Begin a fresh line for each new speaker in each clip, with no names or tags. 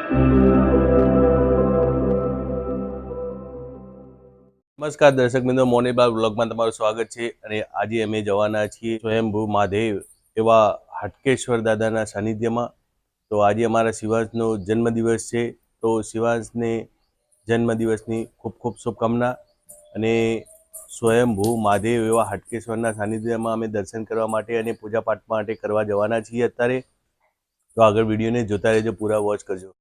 નમસ્કાર દર્શક મિત્રો, મોનીબાલ વ્લોગમાં તમારું સ્વાગત છે. અને આજે અમે જવાના છીએ સ્વયંભૂ મહાદેવ એવા હાટકેશ્વર દાદાના સાનિધ્યમાં. તો આજે અમારા શિવાંશનો જન્મદિવસ છે, તો શિવાંશને જન્મદિવસની ખૂબ ખૂબ શુભકામના. અને સ્વયંભૂ મહાદેવ એવા હાટકેશ્વરના સાનિધ્યમાં અમે દર્શન કરવા માટે અને પૂજાપાઠ માટે કરવા જવાના છીએ અત્યારે. તો આગળ વિડીયોને જોતા રહેજો, પૂરા વોચ કરજો.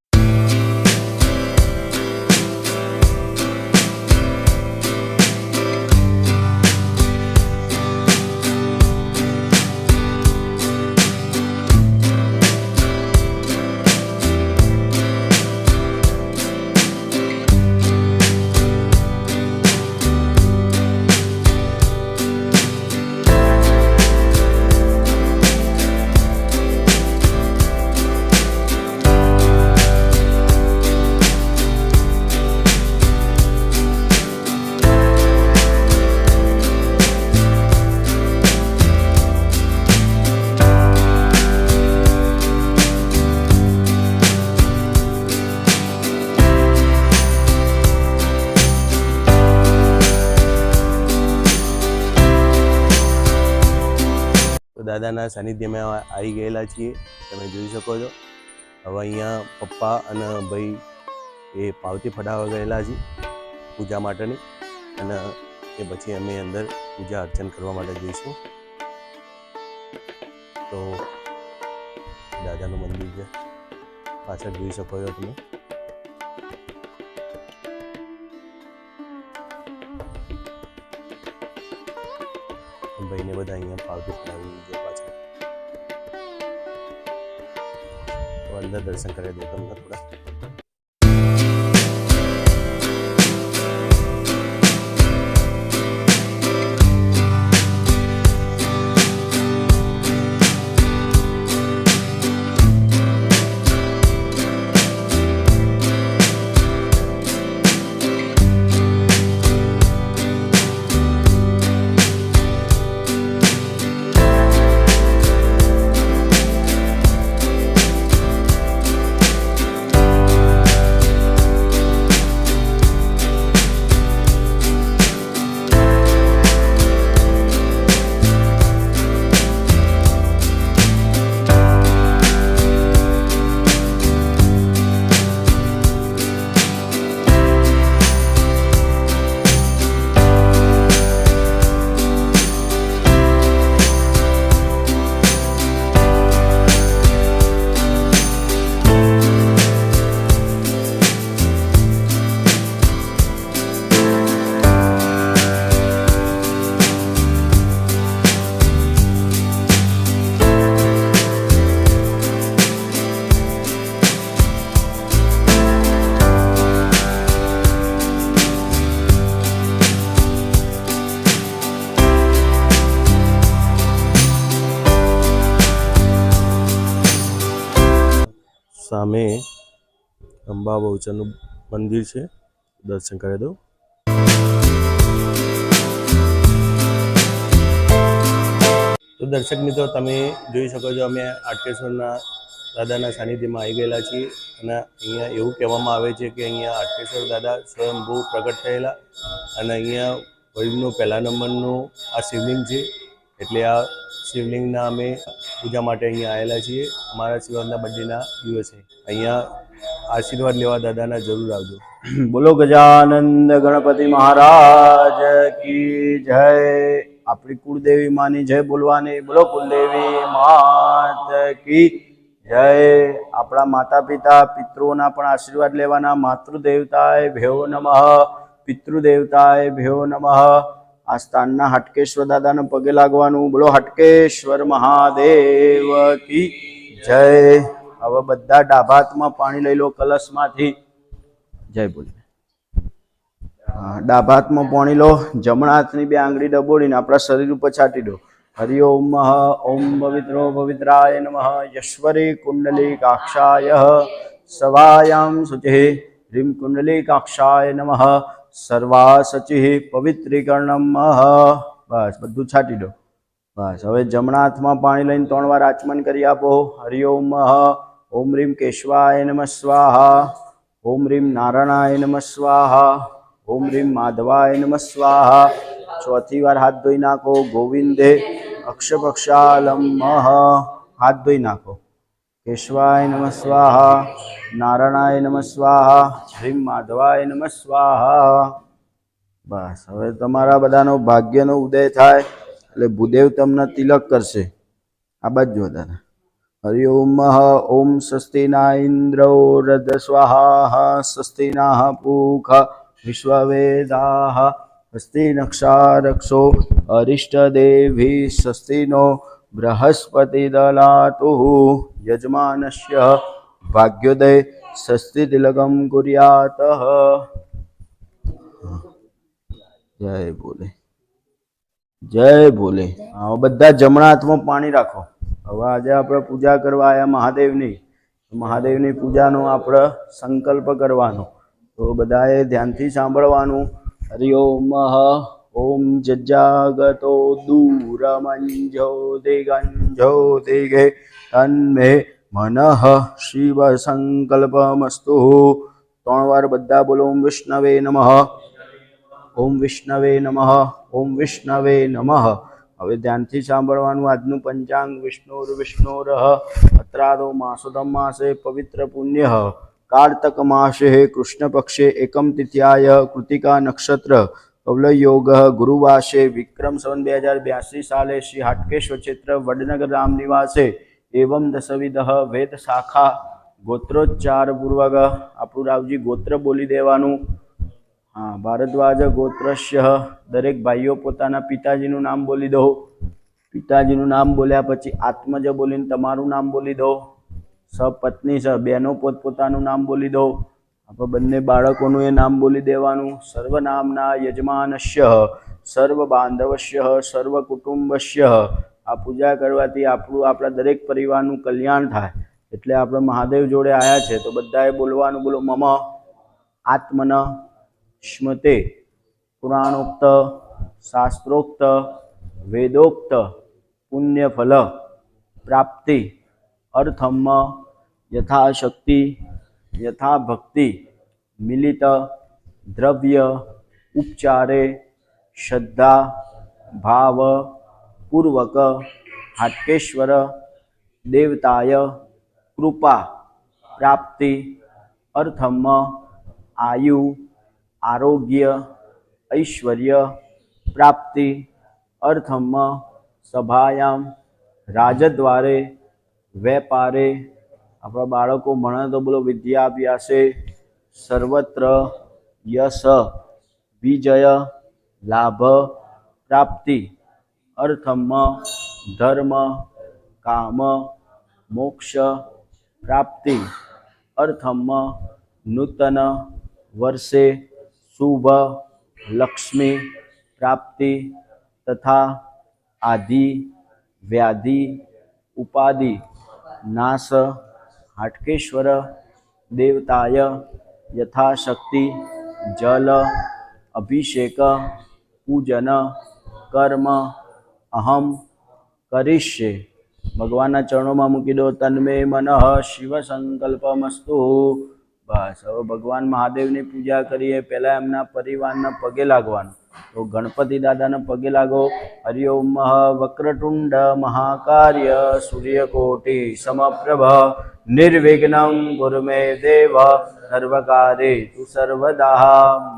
દાદાના સાનિધ્યમાં આવી ગયેલા છીએ, તમે જોઈ શકો છો. હવે અહીંયા પપ્પા અને ભાઈ એ પાવતી ફટાવવા ગયેલા છે પૂજા માટેની, અને એ પછી અમે અંદર પૂજા અર્ચન કરવા માટે જઈશું. તો દાદાનું મંદિર છે, પાછળ જોઈ શકો છો તમે. ભાઈને બધા અહીંયા પાવતી ફટાવી છે પાછળ. તો અંદર દર્શન કરી દો તમને થોડા. સામે અંબા બહુચરનું મંદિર છે, દર્શન કરી દો. તો દર્શક મિત્રો, તમે જોઈ શકો છો અમે હાટકેશ્વરના દાદાના સાનિધ્યમાં આવી ગયેલા છીએ. અને અહીંયા એવું કહેવામાં આવે છે કે અહીંયા હાટકેશ્વર દાદા સ્વયંભૂ પ્રગટ થયેલા, અને અહીંયા વર્લ્ડનું પહેલા નંબરનું આ શિવલિંગ છે. એટલે આ શિવલિંગના અમે પૂજા માટે અહીંયા આવેલા છીએ અમારા શિવાંશના બર્થડેના દિવસે. અહીંયા આશીર્વાદ લેવા દાદાના જરૂર આવજો.
બોલો ગજાનંદ ગણપતિ મહારાજ કી જય. આપણી કુળદેવી માની જય બોલવાની. બોલો કુલદેવી માત કી જય. આપણા માતા પિતા પિતૃઓના પણ આશીર્વાદ લેવાના. માતૃદેવતાય ભ્યો નમઃ, પિતૃદેવતાય ભ્યો નમઃ. આ સ્થાનના હાટકેશ્વર દાદાને પગે લાગવાનું. બોલો હાટકેશ્વર મહાદેવ કી જય. હવે બધા ડાબા હાથમાં પાણી લઈ લો કલશમાંથી. જય બોલે. ડાબા હાથમાં પાણી લો, જમણા હાથની બે આંગળી ડબોડીને આપણા શરીર ઉપર છાંટી દો. હરિ ઓમ ઓમ પવિત્રો પવિત્રાય નમઃ. યશ્વરી કુંડલીકાક્ષાય સવાયામ શુચિ હ્રીમ કુંડલીકાક્ષાય નમઃ. સર્વા સચિ પવિત્રીકર્ણમ. બસ બધું છાંટી દો. બસ હવે જમણા હાથમાં પાણી લઈને 3 વાર આચમન કરી આપો. હરિ ઓમ ओम ह्रीं केशवाय नमः स्वाहा। ओम ह्रीं नारायणाय नमः स्वाहा। ओम ह्रीं माधवाय नमः स्वाहा। चौथी बार हाथ धोई नाखो। गोविंदे अक्षपक्षालम हाथ धोई नाखो। केशवाय नमः स्वाहा। नारायणाय नमः स्वाहा। ह्रीं माधवाय नमः स्वाहा। बस हवे तमारा बधानो भाग्यनो उदय थाय એટલે ભૂદેવ તમને તિલક કરશે। આ બાજુ વધારે हरि ओम ओम स्वस्ति न इंद्रो रद स्वाहा स्वस्ति नः पूषा विश्ववेदाः स्वस्ति नक्षारक्षो अरिष्टदेवी स्वस्ति नो बृहस्पति ददातु यजमानस्य भाग्योदय स्वस्ति तिलकं कुर्यात्। जय बोले जय बोले। हाँ बधा जमणा हाथमां पाणी राखो। હવે આજે આપણે પૂજા કરવા આવ્યા મહાદેવની, મહાદેવની પૂજાનો આપણે સંકલ્પ કરવાનો, તો બધાએ ધ્યાનથી સાંભળવાનું। હરિ ઓમ ઓમ જજાગતો દૂરમંજો દિગંજો દિગે તન્મે મનઃ શિવ સંકલ્પમસ્તુ। 3 વાર બધા બોલો ઓમ વિષ્ણવે નમઃ, ઓમ વિષ્ણવે નમઃ, ઓમ વિષ્ણવે નમઃ। હવે ધ્યાનથી સાંભળવાનું। આજનું પંચાંગ વિષ્ણુર્વિષ્ણુરઃ અત્રાદો માસોદમ માસે પવિત્ર પુણ્ય કાર્તક માસે કૃષ્ણ પક્ષે એકમ તિથ્યાય કૃતિકા નક્ષત્ર કવલ યોગ ગુરુવાસે વિક્રમ સંવત 2082 સાલે શ્રી હાટકેશ્વર ક્ષેત્ર વડનગર રામ નિવાસે એવं દશવિધ વેદ શાખા ગોત્રોચ્ચાર પૂર્વક આપણું રાવજી ગોત્ર બોલી દેવાનું। हाँ भारद्वाज गोत्रस्य दरेक भाईओ पोताना पिताजीनु नाम बोली दो। पिताजीनु नाम बोल्या पछी आत्मज बोलीने तमारुं नाम बोली दो। सपत्नी स बेनो पोतपोतानुं नाम बोली दो। आप बंने बाळकोनुं ए नाम बोली देवानुं। सर्वनामना यजमानस्य सर्व बांधवस्य सर्व कुटुंबस्य। आ पूजा करवाथी आपणुं आपणा दरेक परिवारनुं कल्याण थाय एटले आपणे महादेव जोड़े आया छे तो बधाए बोलवानुं। बोलो मम आत्मन स्मृते पुराणोक्त शास्त्रोक्त वेदोक्त पुण्यफल प्राप्ति अर्थम यथाशक्ति यथा भक्ति मिलित द्रव्य उपचारे श्रद्धा भाव पूर्वक हाटकेश्वर देवताय कृपा प्राप्ति अर्थम आयु आरोग्य ऐश्वर्य प्राप्ति अर्थम सभायां राजद्वारे व्यापारे अपना बाळको भणे तो बोलो विद्याभ्यासे सर्वत्र यश विजय लाभ प्राप्ति अर्थम धर्म काम मोक्ष प्राप्ति अर्थम नूतन वर्षे शुभ लक्ष्मी प्राप्ति तथा आदि व्याधि उपाधि नाश हाटकेश्वर देवताय यथाशक्ति जल अभिषेक पूजन कर्म अहम करिष्ये। भगवान चरणों में मूकी दो। तन्मे मनः शिव संकल्पमस्तु। बस હવે ભગવાન મહાદેવની પૂજા કરીએ। પહેલાં એમના પરિવારના પગે લાગવાનું। તો ગણપતિ દાદાના પગે લાગો। હરિ ઓમ વક્રતુંડ મહાકાર્ય સૂર્યકોટિ સમપ્રભ નિર્વિઘ્नं कुरु मे देव सर्वकार्येषु सर्वदा।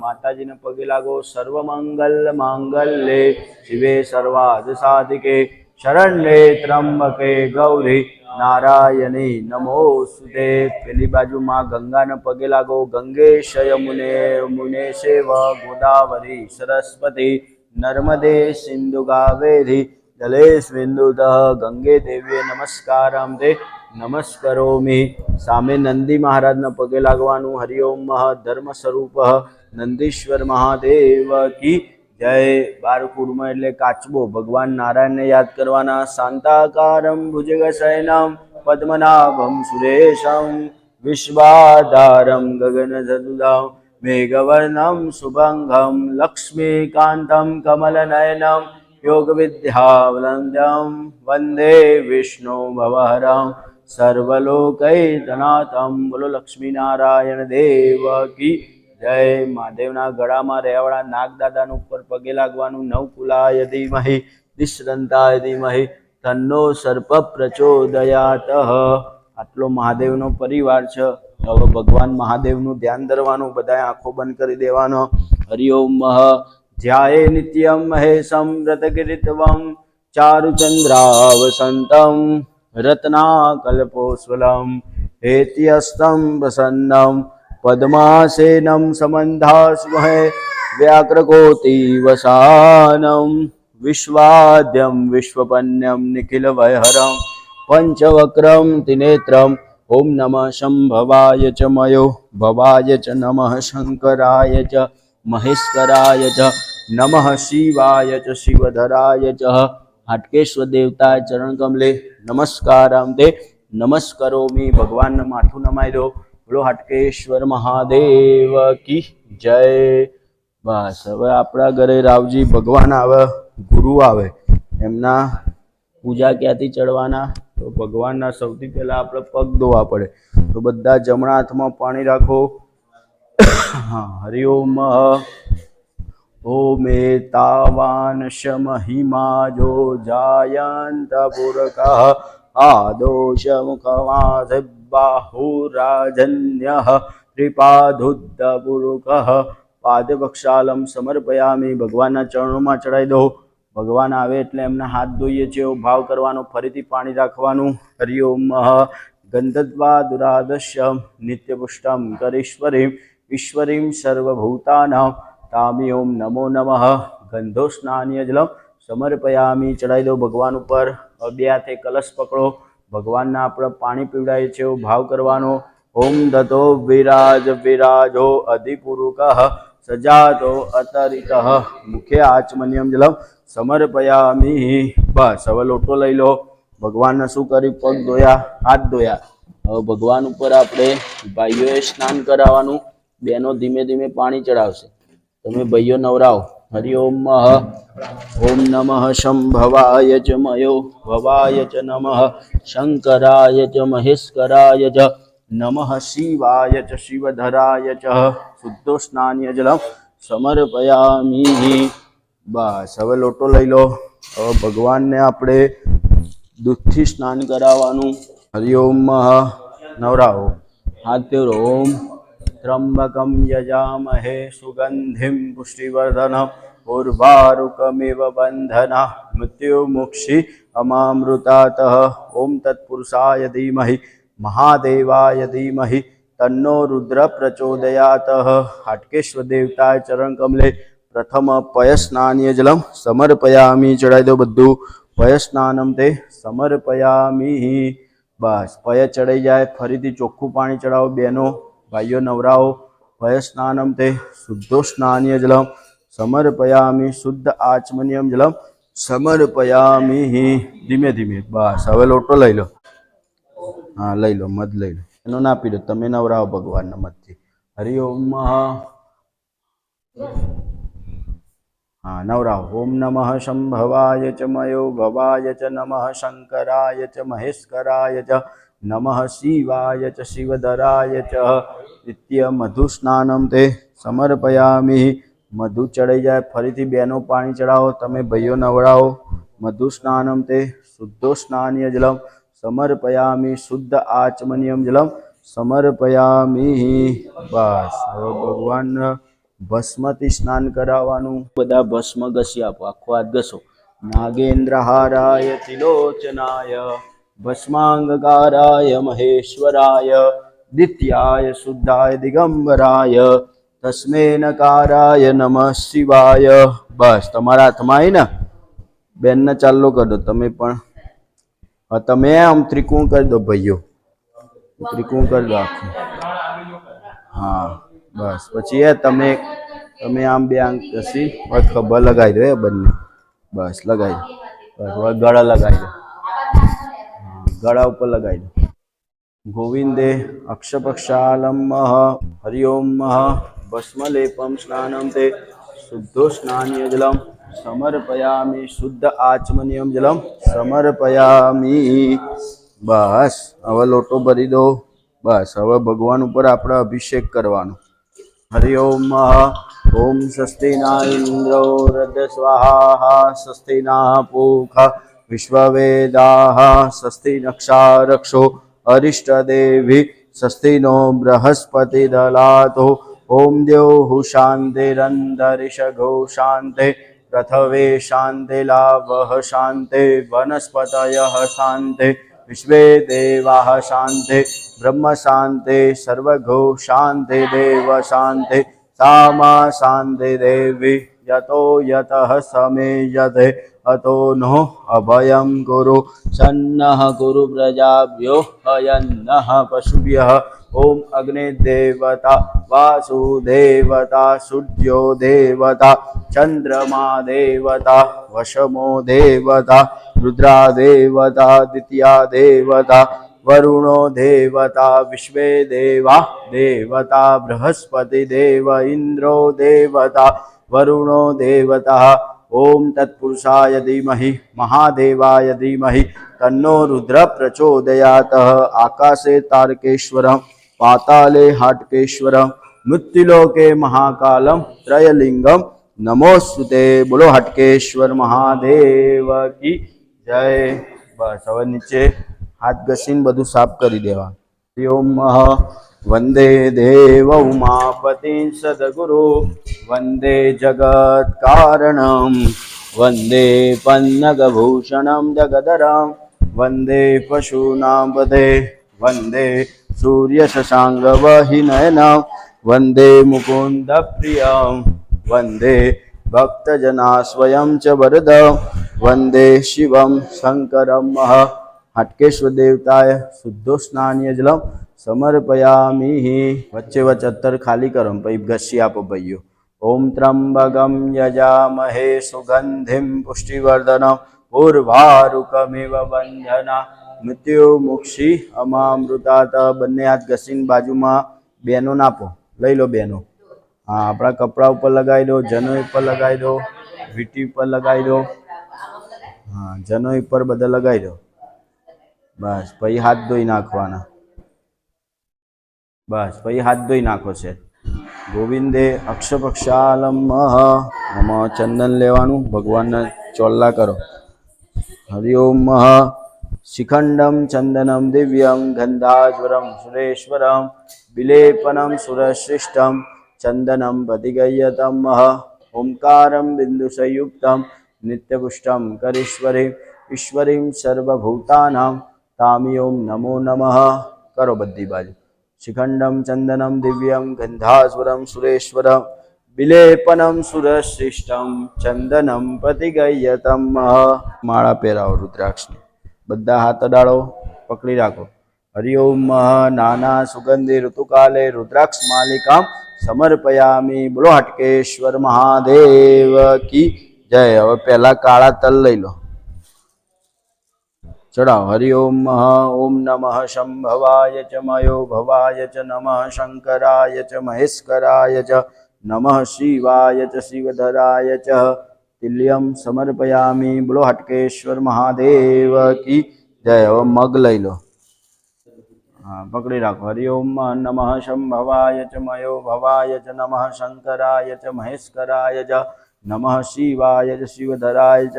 माताजीने पगे लागो। सर्वमंगल मांगल्ये शिवे सर्वार्थसाधिके शरण्ये त्र्यंबके गौरी नारायणी नमोस्तुते। पेली बाजू माँ गंगा ने पगे लागो। गंगेश यमुने मुने सेव गोदावरी सरस्वती नर्मदे सिंधु कावेरी जलेस्मिन्नुतः गंगे देवी नमस्कारां ते नमस्करोमि। सामे नंदी महाराज ने पगे लागवानुं। हरि ओम धर्म स्वरूप नंदीश्वर महादेव की जय। बारकूरमा एटले काचबो भगवान नारायण ने याद करवाना। शांताकारं भुजगशयनं पद्मनाभं सुरेशं विश्वाधारं गगनसदृशं मेघवर्णं शुभंगं लक्ष्मीकान्तं कमलनयनं योगविद्यावलम्बं वन्दे विष्णु भवहरं સર્વલોકૈતનાથમ. બોલો લક્ષ્મી નારાયણ દેવ કી જય. મહાદેવના ગળામાં રહેવાળા નાગદાદાનું ઉપર પગે લાગવાનું. નવકુલાય ધીમહિ દિશદંતાય ધીમહિ તન્નો સર્પ પ્રચોદયાત. આટલો મહાદેવનો પરિવાર છે. હવે ભગવાન મહાદેવનું ધ્યાન ધરવાનું. બધાએ આંખો બંધ કરી દેવાનો. હરિ ઓમ. ધ્યાયે નિત્યમ મહેશમ વ્રતકીર્તવમ ચારુચંદ્રાવસંતમ રત્નાકલ્પોસ્વલમ હેત્યસ્તમ પ્રસન્નમ પદ્માસેનમ સમંધાસ્મહે વ્યાઘ્રકોટિવસાનમ વિશ્વાદ્યમ વિશ્વપન્યમ નિખિલવયહરમ પંચવક્રમ ત્રિનેત્રમ. ઓમ નમઃ શંભવાય ચ મયો ભવાય ચ નમઃ શંકરાય ચ મહેશ્વરાય ચ નમઃ શિવાય ચ શિવધરાય ચ. હાટકેશ્વર દેવતા ચરણ કમલે નમસ્કારામ તે નમસ્કરોમી. ભગવાનને માથું નમાઈ દો. બોલો હાટકેશ્વર મહાદેવ કી જય. બસ હવે આપણા ઘરે રાવજી ભગવાન આવે, ગુરુ આવે, એમના પૂજા ક્યાંથી ચડવાના? તો ભગવાનના સૌથી પહેલા આપણે પગ ધોવા પડે. તો બધા જમણા હાથમાં પાણી રાખો. હા. હરિ ઓમ. ઓમ એતાવાનશ મહિમાજો જાયંત પુરકઃ આદોષ મુખવાસબાહુરાજન્યઃ ત્રિપાદુદ્ધ પુરુકઃ પાદપક્ષાલમ સમર્પયામિ. ભગવાનના ચરણોમાં ચડાવી દો. ભગવાન આવે એટલે એમના હાથ ધોઈએ છીએ એવો ભાવ કરવાનો. ફરીથી પાણી રાખવાનું. હરિ ઓમ. ગંધદ્વા દુરાદશ્યમ નિત્યપુષ્ટમ કરીશ્વરીમ ઈશ્વરીમ સર્વભૂતાનાં તામી. ઓમ નમો નમઃ. ગંધો સ્નાનીય જલમ સમર્પયામિ. ચડાવી દો ભગવાન ઉપર. બે હાથે કલશ પકડો. ભગવાનને આપણે પાણી પીવડાવીએ છીએ એવો ભાવ કરવાનો. ઓમ દતો વિરાજ વિરાજો અધિપુરુકઃ સજાતો અતરિતઃ મુખે આચમન્યમ જલમ સમર્પયામિ. બસ હવે લોટો લઈ લો. ભગવાનને શું કર્યું? પગ ધોયા, હાથ ધોયા. હવે ભગવાન ઉપર આપણે ભાઈઓએ સ્નાન કરાવવાનું. બહેનો ધીમે ધીમે પાણી ચડાવશે. તમે ભાઈઓ નવરાવો. હરિ ઓમ. ઓમ નમઃ શંભવાય ચ મયો ભવાય ચ નમઃ શંકરાય ચ મહેશ્વરાય ચ નમઃ શિવાય ચ શિવધરાય ચ શુદ્ધો સ્નાનીય જલમ સમર્પયામિ. બસ હવે લોટો લઈ લો. હવે ભગવાનને આપણે દૂધથી સ્નાન કરાવવાનું. હરિ ઓમ. નવરાવો. હાથ ફેરો. ઓમ ત્રંબકમ યજામહે સુગંધિમ પુષ્ટિવર્ધનમ ઉર્વારુકમિવ બંધના મૃત્યુમુક્ષી અમામૃતાતઃ. ઓમ તત્પુરુષાય ધીમહિ મહાદેવાય ધીમહિ તન્નો રુદ્ર પ્રચોદયાત. હાટકેશ્વર દેવતાય ચરણ કમલે પ્રથમ પયસ્નાનીય જલમ સમર્પયામિ. ચડાવી દો બધું. પયસ્નાનમ તે સમર્પયામિ. બસ પય ચડાઈ જાય. ફરીથી ચોખ્ખું પાણી ચડાવો. બહેનો ભાઈઓ નવરાવો. પયસ્નાનમ તે શુદ્ધો સ્નાનીય જલમ સમર્પયામિ. શુદ્ધ આચમન્યમ જલમ સમર્પયામિ. ધીમે ધીમે. બસ હવે લોટો લઈ લો. હા લઈ લો. મધ લઈ લો. એનો ના પી દો. તમે નવરાવો ભગવાનના મધથી. હરિ ઓમ. હા નવરાવો. ઓમ નમઃ શંભવાય ચ મયો ભવાય ચ નમઃ શંકરાય ચ મહેશ્વરાય ચ નમઃ શિવાય ચ શિવધરાય ચ. નિત્ય મધુ સ્નાનમ તે સમર્પયામિ. મધુ ચડાઈ જાય. ફરીથી બહેનો પાણી ચડાવો. તમે ભાઈઓ નવરાવો. મધુ સ્નાનમ તે શુદ્ધો સ્નાનીય જલમ સમર્પયામિ. શુદ્ધ આચમન્યમ જલમ સમર્પયામિ. બસ હવે ભગવાન ભસ્મથી સ્નાન કરાવવાનું. બધા ભસ્મ ઘસી આપો. આખો હાથ ઘસો. નાગેન્દ્રહારાય ત્રિલોચનાય ભસ્માંગકારાય મહેશ્વરાય દિત્યાય શુદ્ધાય દિગંબરાય તસ્મે નકારાય નમઃ શિવાય. બસ તમારા હાથમાં આવી ને બેનને ચાલો કરી દો. તમે પણ તમે આમ ત્રિકોણ કરી દો ભાઈઓ. ત્રિકોણ કરી દો આખું. હા બસ. પછી તમે આમ બે આંખ ઘસી ખભા લગાવી દો. બંને બસ લગાવી દો. બસ હવે ગળા લગાવી દો. ગળા ઉપર લગાવી દો. ગોવિંદે અક્ષપક્ષાલમ. હરિ ઓમ. ભસ્મલેપમ સ્નાનમ તે શુદ્ધો સ્નાનીય જલમ સમર્પયામિ. શુદ્ધ આચમનીયમ જલમ સમર્પયામિ. બસ હવે લોટો ભરી દો. બસ હવે ભગવાન ઉપર આપણે અભિષેક કરવાનો. હરિ ઓમ ઓમ સ્વસ્તિ ના ઇન્દ્રો વૃદ્ધ સ્વાહા સ્વસ્તિ ના પૂષા વિશ્વવેદાઃ સ્વસ્તિ નક્ષારક્ષો અરિષ્ટદેવી સ્વસ્તિ નો બૃહસ્પતિ દલાતો ઓમ દ્યૌઃ શાન્તિરંતરિક્ષગો શાન્તિ પૃથ્વે શાન્તિલાભઃ શાન્તિ વનસ્પતયઃ શાન્તિ વિશ્વે દેવાઃ શાન્તિ બ્રહ્મ શાન્તિ સર્વગો શાન્તિ દેવ શાન્તિ સામા શાન્તિ દેવી યતો યતઃ સમેયતે અતો નો અભયં ગુરુ સન્નઃ ગુરુ પ્રજાભ્યો અયન્નઃ પશુભ્યઃ ઓમ અગ્નિ દેવતા વાસુદેવતા સૂર્યો દેવતા ચંદ્રમા દેવતા વશમો દેવતા રુદ્રા દેવતા દ્વિતીયા દેવતા વરુણો દેવતા વિશ્વે દેવા દેવતા બૃહસ્પતિ દેવ ઇન્દ્રો દેવતા વરુણો દેવતા ઓમ તત્પુરુષાય ધીમહિ મહાદેવાય ધીમહિ તન્નો રુદ્ર પ્રચોદયાત. આકાશે તારકેશ્વરમ પાતાલે હાટકેશ્વરમ મૃત્યુલોકે મહાકાલમ ત્રયલિંગમ નમોસ્તુતે. બોલો હાટકેશ્વર મહાદેવ કી જય. બસ હવે નીચે હાથ ઘસીને બધું સાફ કરી દેવા. ઓમ વંદે દેવ ઉમાપતિ સદગુરુ વંદે જગત કારણમ વંદે પન્નગભૂષણમ જગદરમ વંદે પશુનાં પદે વંદે સૂર્ય શશાંગ વહિનયનમ વંદે મુકુંદ પ્રિયમ વંદે ભક્તजना स्वयं च वरद वंदे शिवम शंकरम. हाटकेश्वर देवताय शुद्धो स्नानीय जलम समर्पयामि. वच्चे वच्चे अत्तर खाली करो पी घसी आपो भाईओ. ओम त्र्यंबकम यजामहे सुगंधिम पुष्टिवर्धनम उर्वारुकमिव बंधना मृत्यु मुक्षी अमामृतात. बने हाथ घसीने बाजूमां बेनो नापो लई लो बेनो. हाँ अपना कपड़ा ऊपर लगाई दो, जनोई पर लगाई दो, वीटी पर लगाई दो. हाँ जनोई पर बधा लगाई दो. बस पही हाथ धोई नाखवाना. बस पही हाथ धोई नाखो छे. गोविंदे अक्षपक्षालम नमः. चंदन लेवानुं भगवान ने चोल्ला करो. हरि ओम शिखंडम चंदनम दिव्यम गंधाज्वरम सुरेश्वरम विलेपनम सुरश्रेष्ठम चंदनम पतिगय्यतम ओंकारं बिंदुसंयुक्तं नित्यपुष्टं करीश्वरीं ईश्वरीं सर्वभूतानां तामी ओम नमो नमः. करो बद्धी बाजू. शिखंडम चंदनम दिव्यम गंधास्वरम सुरेश्वरम विलेपनम सुरश्रेष्ठम चंदनम पतिगय्यतम. माळा પહેરાવો रुद्राक्षની. બધા હાથ અડાડો, પકડી રાખો. हरि ओम नाना सुगंधि ऋतुकाले रुद्राक्ष मालिकां समर्पयामि. बोलो हाटकेश्वर महादेव की जय. હવે પહેલા કાળા તલ લઈ લો, चढ़ाओ. हरि ओम ओम नमः शंभवाय च मयो भवाय च नमः शंकराय च महेश्वराय च नमः शिवाय च शिवधराय च तिल्यम समर्पयामि. बोलो हाटकेश्वर महादेव की जय. હવે મગ લઈ લો. हाँ पकड़ी राखो. हरि ओम नमः शंभवाय च मयो भवाय च नमः शंकराय च महेश्वराय च नमः शिवाय च शिवधराय च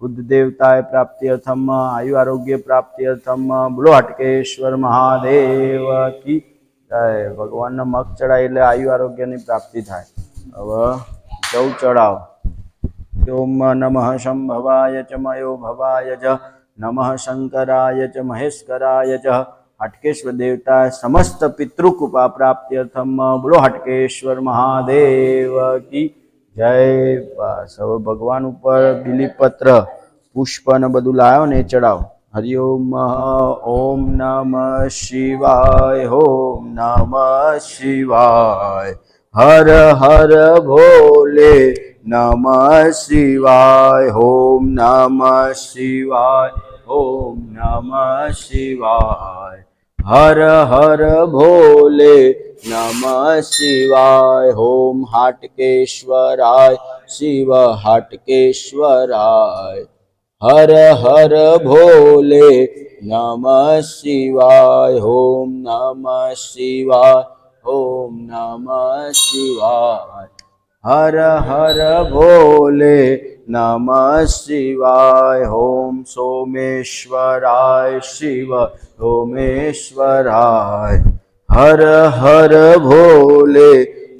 बुद्ध देवताय प्राप्त्यर्थम आयु आरोग्य प्राप्त्यर्थम. बोलो हाटकेश्वर महादेव की जय. भगवान ने मग चढ़ाई એટલે आयु आरोग्य ની प्राप्ति थाय. હવે જવ ચડાવો. ओम नमः शंभवाय च मयो भवाय च नमः शंकराय च महेश्वराय च हाटकेश्वर देवता समस्त पितृकृपा प्राप्त्यर्थम. बोलो हाटकेश्वर महादेव की जय. बस હવે ભગવાન ઉપર બીલીપત્ર પુષ્પ ને બધું લાવ્યો ને ચડાવો. हरि ओम ओम नमः शिवाय ओम नमः शिवाय हर हर भोले नमः शिवाय ओम नमः शिवाय ओम नमः शिवाय हर हर भोले नमः शिवाय ओम हाटकेश्वराय शिव हाटकेश्वराय हर हर भोले नमः शिवाय ओम नमः शिवाय ओम नमः शिवाय हर हर भोले नमः शिवाय ओम सोमेश्वराय शिव सोमेश्वराय हर हर भोले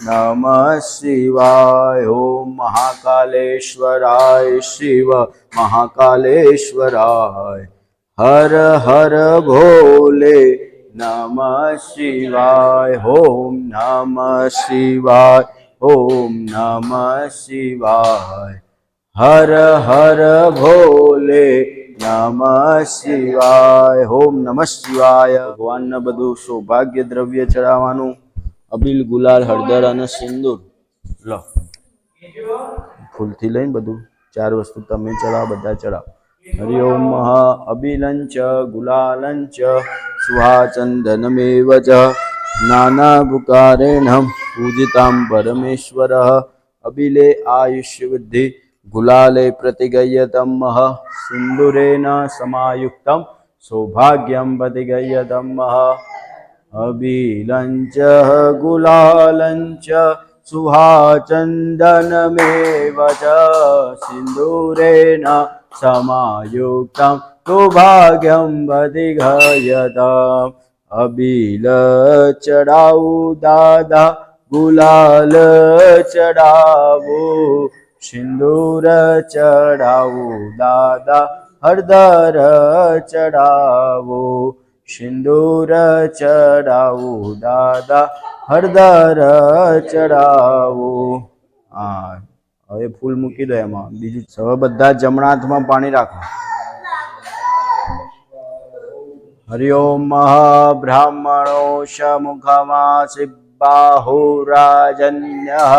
नमः शिवाय ओम महाकालेश्वराय शिव महाकालेश्वराय हर हर भोले नमः शिवाय ओम नमः शिवाय ओम नमः शिवाय हर हर भोले नमः शिवाय ओम नमः शिवाय भगवान ने बधु सौभाग्य द्रव्य चढ़ावानुं अबील गुलाल हळदर अने सिंदूर लो फूल थी लईने बधु 4 वस्तु तमे चढ़ाव बधा चढ़ाव हरि ओम महा अबिलंच गुलालंच सुहाचंदनमेव च नानाभुकारेण पूजितां परमेश्वरः अबिले आयुष्यवृद्धि गुलाले प्रतिगय्यतं मह सिन्दूरेण समायुक्तं सौभाग्यं प्रतिगय्यतं मह अबिलंच गुलालंच सुहाचन्दनमेव च सिन्दूरेण समायुक्तं सौभाग्यं प्रतिगय्यतम् अबील चढ़ाऊ दादा गुलाल चढ़ावो सिंदूर चढ़ाऊ दादा हरदर चढ़ावो सिंदूर चढ़ाऊ दादा हरदर चढ़ावो હવે ફૂલ મૂકી દો એમાં બીજું સૌ બધા જમણા હાથમાં પાણી રાખો हरि ओम महाब्राह्मणो शमुखमासि बाहुराजन्यः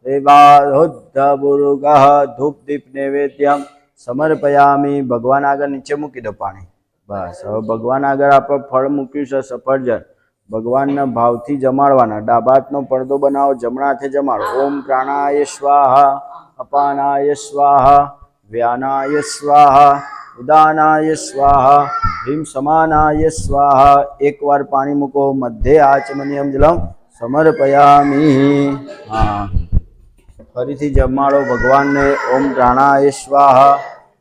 देवाधुद्धपुरुगः धूप दीप नैवेद्यम समर्पयामी भगवान आगे नीचे मूकी दो पानी बस હવે ભગવાન આગળ આપણે ફળ મૂક્યું છે સફરજન ભગવાનના ભાવથી જમાડવાના ડાબા હાથનો પડદો બનાવો જમણા હાથે જમાડો ઓમ પ્રાણાય સ્વાહા અપાનાય સ્વાહા વ્યાનાય સ્વાહા उदानाय स्वाहा ह्रीं समानाय स्वाहा एक बार पानी मुको मध्ये आचमनीयं जलम समर्पयामि हाँ फरीथी जमाड़ो भगवान ने ओम प्राणाय स्वाहा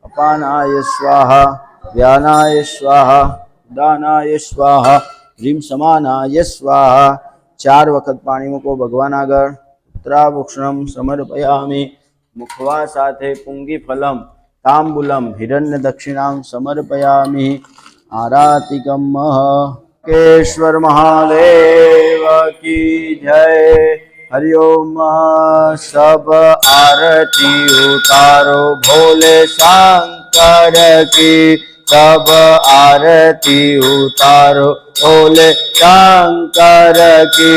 अपानाय स्वाहा व्यानाय स्वाहा उदानाय स्वाहा ह्रीं समानाय स्वाहा 4 वखत पानी मुको भगवान आगळ उत्तराभूषणं समर्पयामि मुखवा साथे पुंगी फलम तांबूलम हिरण्य दक्षिणां समर्पयामि आरातिकं केश्वर महादेव की जय हरि ओम सब आरती उतारो भोले शंकर की सब आरती उतारो भोले शंकर की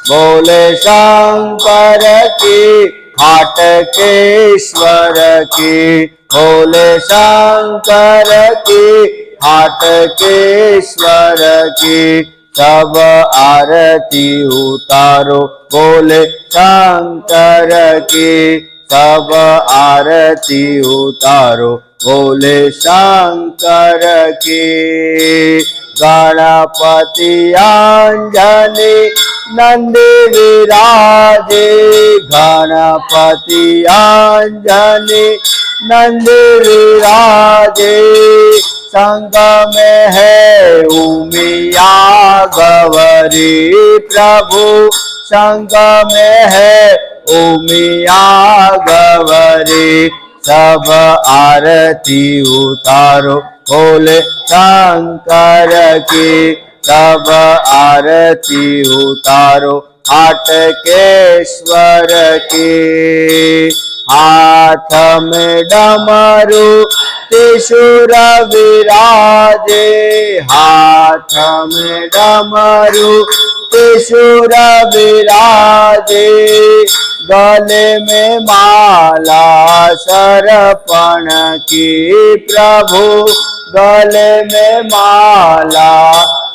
भोले शंकर की हाटकेश्वर की भोले शंकर की हाटकेश्वर की सब आरती उतारो भोले शंकर की सब आरती उतारो भोले शंकर की गणपति अंजनी नंदी विराजे गणपति अंजनी नंदी विराजे संग में है उमिया गौरी प्रभु संग में है उमिया गौरी सब आरती उतारो भोले शंकर की सब आरती उतारो हाटकेश्वर की हाथ में डमरू त्रिशूल विराजे हाथ में डमरू त्रिशूल विराजे गले में माला सरपण की प्रभु गले में माला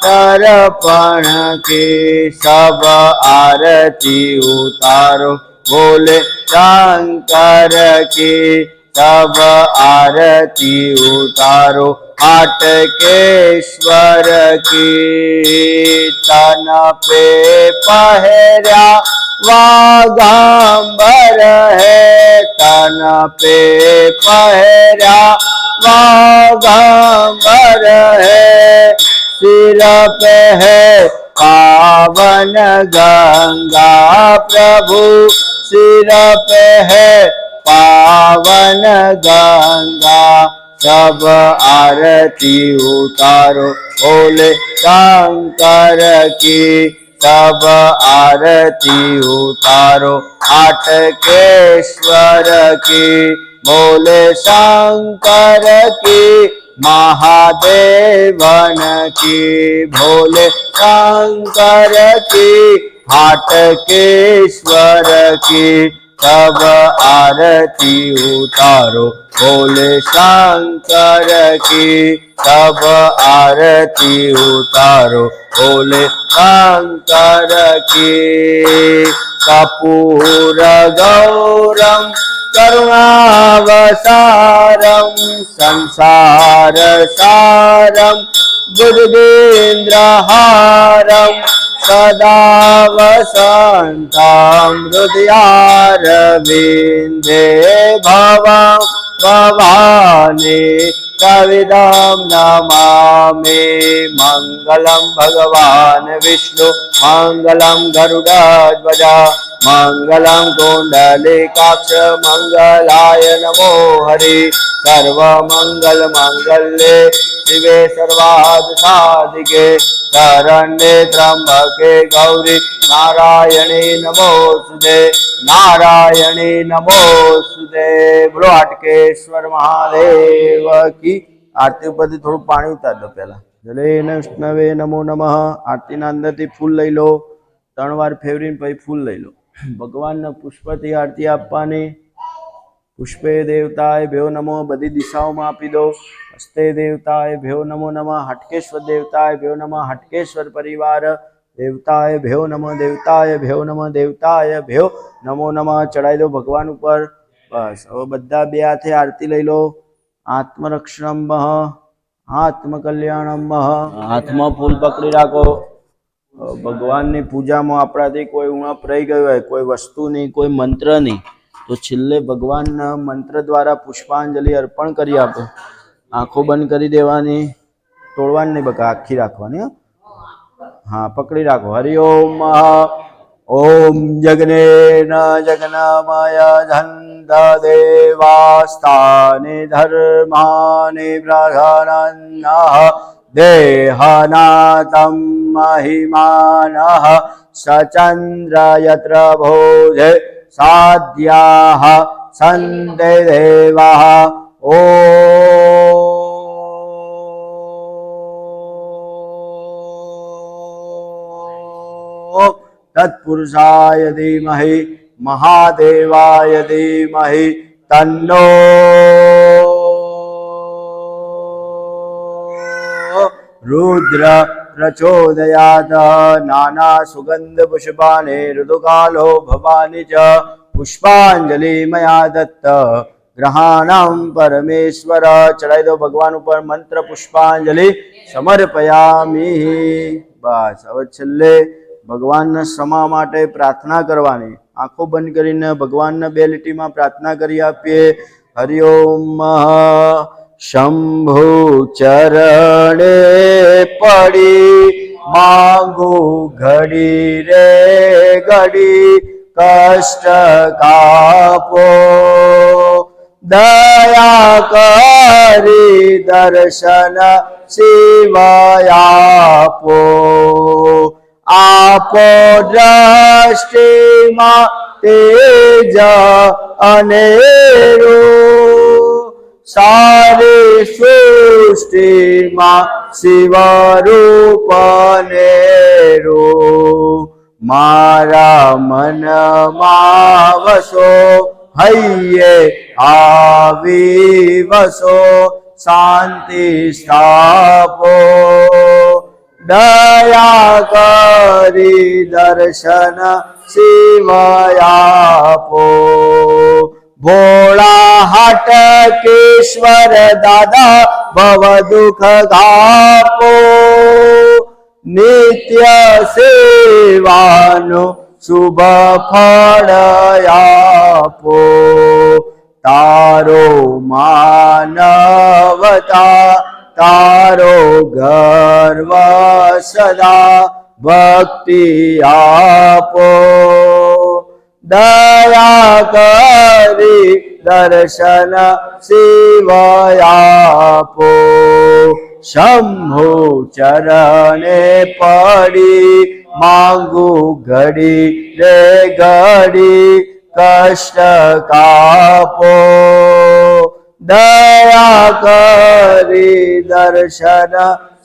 सरपण की सब आरती उतारो भोले शंकर की सब आरती उतारो हाटकेश्वर की तन पे पहरा वागंबर है, तन पे पहरा वागंबर है, सिर पे है पावन गंगा प्रभु, सिर पे है पावन गंगा, सब आरती उतारो बोले शंकर की, सब आरती उतारो हाटकेश्वर की, बोले शंकर की, महादेवन की, भोले शंकर की, हाटकेश्वर की, सब आरती उतारो भोले शंकर की, सब आरती उतारो भोले शंकर की। कर्पूर गौरम करुणावसारम संसार सारम बुद्धिन्द्रहारम सदा वसन्तं हृदयारविन्दे भवं भवानी कविदं नमामि। मङ्गलं भगवान् विष्णु मङ्गलं गरुडध्वज मङ्गलं कुण्डलिकाक्ष मङ्गलाय नमो हरि। सर्वमङ्गलमाङ्गल्ये शिवे सर्वार्थसाधिके शरण्ये त्र्यम्बके गौरी नारायणी नमोस्तुते नारायणी नमोस्तुते। बोलो हाटकेश्वर महादेव की। आरती उपरથી થોડું પાણી ઉતાર દો પહેલા। જલે વૈષ્ણવે નમો નમઃ। આરતીના અંદરથી ફૂલ લઈ લો, 3 વાર ફેરવીને પછી ફૂલ લઈ લો। ભગવાનના પુષ્પથી આરતી આપવાની। પુષ્પે દેવતાય ભ્યો નમો, બધી દિશાઓમાં આપી દો। હસ્તે દેવતાય ભ્યો નમો નમઃ, હાટકેશ્વર દેવતાય ભ્યો નમઃ, હાટકેશ્વર પરિવાર દેવતાય ભ્યો નમઃ, દેવતાય ભ્યો નમઃ, દેવતાય ભ્યો નમો નમઃ। ચડાવી દો ભગવાન ઉપર। બસ હવે બધા બે હાથે આરતી લઈ લો। આત્મરક્ષણમ મહ, આત્મકલ્યાણમ મહ। હાથમાં ફૂલ પકડી રાખો। ભગવાનની પૂજામાં આપણાથી કોઈ ઉણપ રહી ગયું હોય, કોઈ વસ્તુની, કોઈ મંત્રની, તો છેલ્લે ભગવાનના મંત્ર દ્વારા પુષ્પાંજલિ અર્પણ કરી આપો। આંખો બંધ કરી દેવાની, તોડવાની નહીં બકા, આખી રાખવાની। હા પકડી રાખો। હરિ ઓમ ઓમ જગનેન જગનામય ધન દેવાસ્તાને ધર્માને પ્રધાનન્ન દેહનાતમ મહિમાનઃ સચંદ્ર યત્ર ભોજે साध्याः सन्ते देवाः। ॐ तत्पुरुषाय धीमहि महादेवाय धीमहि तन्नो रुद्र प्रचोदयात्। नाना सुगंध पुष्पाणि ऋतुकालो भवानि च पुष्पांजलि मया दत्त ग्रहाणां परमेश्वर। चढ़ाई दो भगवान ऊपर मंत्र पुष्पांजलि समर्पयामि। बस હવે છેલ્લે ભગવાનના સમા માટે प्रार्थना કરવાની। આંખો બંધ કરીને ભગવાનને બે લીટીમાં प्रार्थना કરી આપીએ। હરિ ઓમ शंभु चरणे पड़ी मांगू घड़ी रे घड़ी कष्ट कापो दया करी दर्शन शिवयापो आपो दृष्टि मा तेज अनेरो सारी सृष्टि मा शिवरूप नेरो मारा मन वसो हइये आवी वसो शांति स्थापो दया करी दर्शन शिवयापो भोला हाटकेश्वर दादा ભવ દુઃખ ગાપો નિત્ય સેવાનો શુભ ફળ આપો તારો માનવતા તારો ગર્વ સદા ભક્તિ આપો દયા કરી દર્શન સેવા આપો શંભુ ચરણે પડી માંગુ ઘડી રે ઘડી કષ્ટ કાપો દયા કરી દર્શન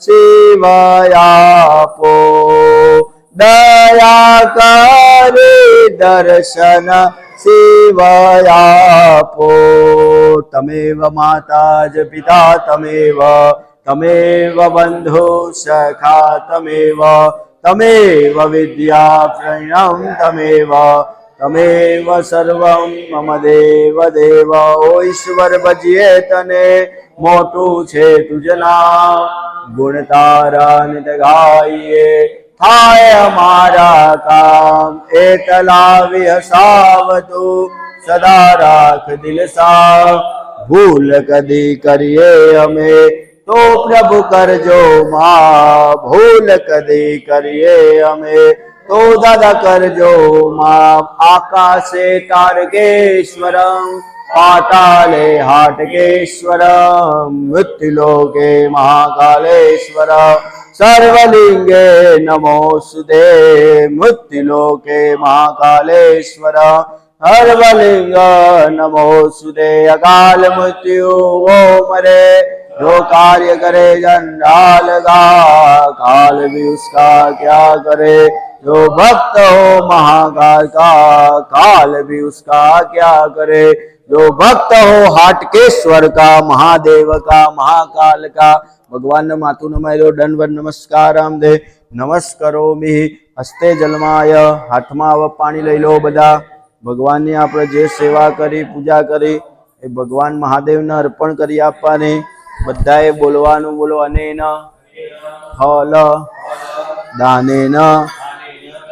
સેવા આપો દયા કરી દર્શન સેવા આપો તમેવ માતા જ પિતા તમેવ તમેવ બંધુ સખા તમેવ વિદ્યા પ્રણમ તમેવ સર્વં મમ દેવ દેવ ઓ ઈશ્વર ભજીએ તને મોટું છે તુજ નામ ગુણ તારા નિત ગાઈએ થાય અમારા કામ એકલા વિહસાવતું સદા રાખ દિલ સા ભૂલ કદી કરીએ અમે તો પ્રભુ કરજો માફ ભૂલ કદી કરીએ અમે તો દાદા કરજો માફ આકાશે તારકેશ્વરમ પાતાલે હાટકેશ્વરમ મૃત્યુલોકે મહાકાલેશ્વર સર્વલિંગે નમોસ્તુતે મૃત્યુલોકે મહાકાલેશ્વર સર્વલિંગ નમોસ્તુતે અકાલ મૃત્યુ ઓ મરે जो कार्य करे जंडाल का काल भी उसका क्या करे जो भक्त हो महाकाल का काल भी उसका क्या करे जो भक्त हो हाटकेश्वर का महादेव का महाकाल का भगवान मातु नमो दंडवत नमस्कार दे नमस्कारो मी हस्ते जलमाय हाथमा अब पानी लई लो बधा भगवान ने आपणे जे सेवा करी पूजा करी ए भगवान महादेव ने अर्पण करी आपवानी बधाए बोलवानुं बोलो अनेन फल दानेन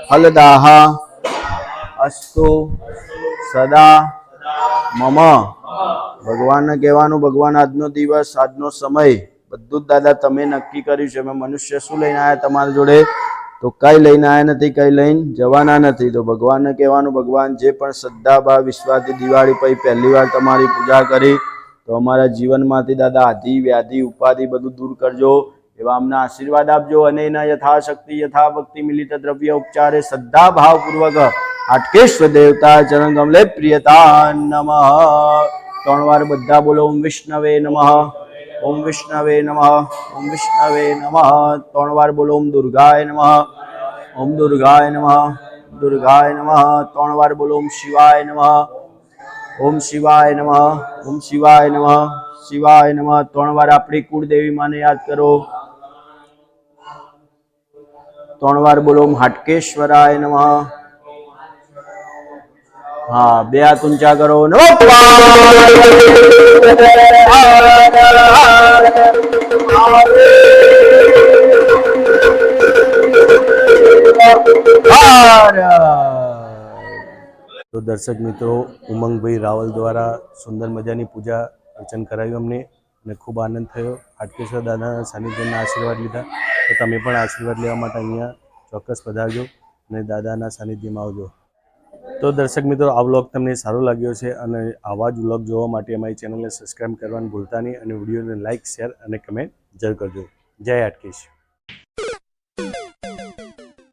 फलदाह अस्तु सदा मम भगवान ने कहेवानुं भगवान आजनो दिवस आजनो समय बधुं ज दादा तमे नक्की कर्युं छे मैं मनुष्य शुं लईने आया तमारा जोड़े तो कई लईने आया नथी कई लईने जवाना नथी तो भगवान ने कहेवानुं भगवान जे पण श्रद्धा भाव विश्वासथी दिवाળી पई पहली वार तमारी पूजा करी तो अमरा जीवन में दादा आदि व्याधि उपाधि बधु दूर करजो एवा अमने आशीर्वाद आपजो अनेन यथाशक्ति यथा भक्ति मिलित द्रव्य उपचारे श्रद्धा भाव पूर्वक हाटकेश्वर देवता चरण कमले प्रियता नमः 3 वार बधा बोलो ओम विष्णवे नमः ओम विष्णवे नमः ओम विष्णवे नमः 3 वार बोलो ओम दुर्गाय नमः ओम दुर्गाय नमः दुर्गाय नमः 3 वार बोलो ओम शिवाय नमः ओम शिवाय नमः ओम शिवाय नमः शिवाय नमः 3 वार अपनी कुलदेवी माने याद करो 3 वार बोलो ओम हाटकेश्वराय नमः हाँ 2 हाथ ऊंचा करो नमः
तो दर्शक मित्रों उमंग भाई रावल द्वारा सुंदर मजानी पूजा अर्चन कराયું अमने અને ખૂબ આનંદ થયો હાટકેશ્વર દાદાના સાનિધ્યના આશીર્વાદ લીધા તો તમે પણ આશીર્વાદ લેવા માટે અહીંયા ચોક્કસ પધારજો અને દાદાના સાનિધ્યમાં આવજો તો દર્શક મિત્રો આ વ્લોગ તમને સારો લાગ્યો છે અને આવા જ વ્લોગ જોવા માટે અમારી ચેનલને સબસ્ક્રાઇબ કરવાનું ભૂલતા નહીં અને વિડીયોને લાઇક શેર અને કમેન્ટ જરૂર કરજો જય હાટકેશ।